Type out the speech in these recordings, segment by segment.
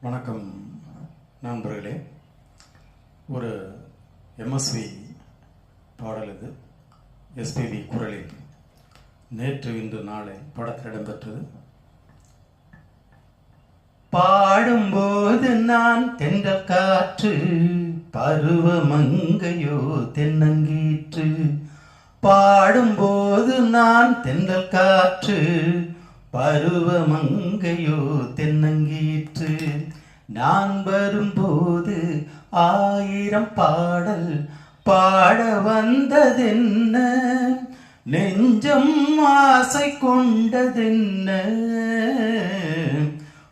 வணக்கம் நண்பர்களே. ஒரு எம்எஸ்வி பாடல் இது. எஸ்பிபி குரலில் நேற்று இன்று நாளை படத்தில் இடம்பெற்றது. பாடும்போது நான் தென்றல் காற்று, பருவமங்கையோ தென்னங்கீற்று. பாடும்போது நான் தென்றல் காற்று, பருவமங்கையோ தென்னங்கீற்று. நான் வரும்போது 1000 பாடல் பாட வந்ததென்ன, நெஞ்சம் ஆசை கொண்டதென்ன.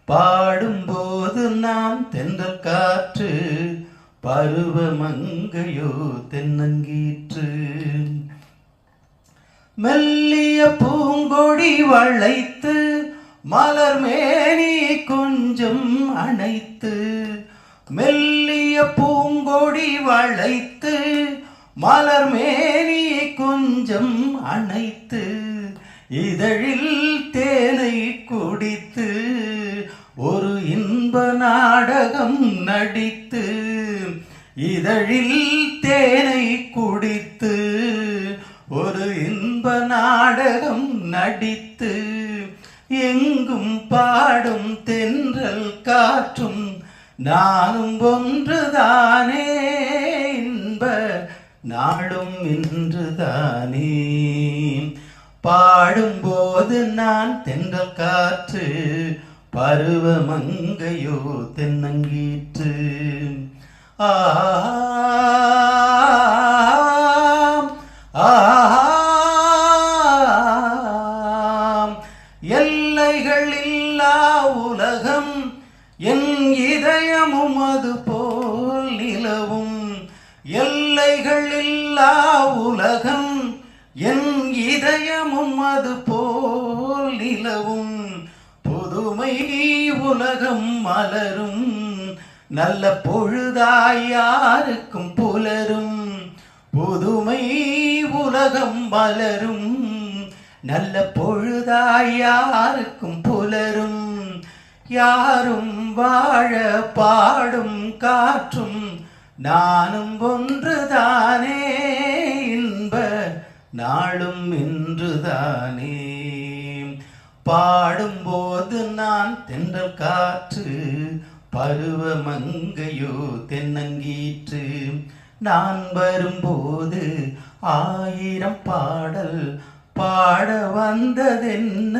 பாடும்போது நான் தென்றல் காற்று, பருவமங்கையோ தென்னங்கீற்று. மெல்லிய பூங்கொடி வளைத்து, மலர் மேனி கொஞ்சம் அணைத்து. மெல்லிய பூங்கொடி வளைத்து, மலர் மேனி கொஞ்சம் அணைத்து. இதழில் தேனை குடித்து, ஒரு இன்ப நாடகம் நடித்து. இதழில் தேனை குடித்து, ஒரு இன்ப நாடகம் நடித்து. எங்கும் பாடும் தென்றல் காற்றும் நானும் ஒன்றுதானே, இன்ப நாடும் இன்றுதானே. பாடும்போது நான் தென்றல் காற்று, பருவமங்கையோ தென்னங்கீற்று. எல்லைகள் இல்லா உலகம், என் இதயமும் அது போல் நிலவும். எல்லைகள் இல்லா உலகம், என் இதயமும் அது போல் நிலவும். புதுமை உலகம் மலரும், நல்ல பொழுதாய் யாருக்கும் புலரும். புதுமை உலகம் மலரும், நல்ல பொழுதாய் யாருக்கும் புலரும். யாரும் வாழ பாடும் காற்றும் நானும் ஒன்றுதானே, இன்ப நாளும் இன்றுதானே. பாடும்போது நான் தென்றல் காற்று, பருவமங்கையோ தென்னங்கீற்று. நான் வரும்போது 1000 பாடல் பாட வந்ததென்ன,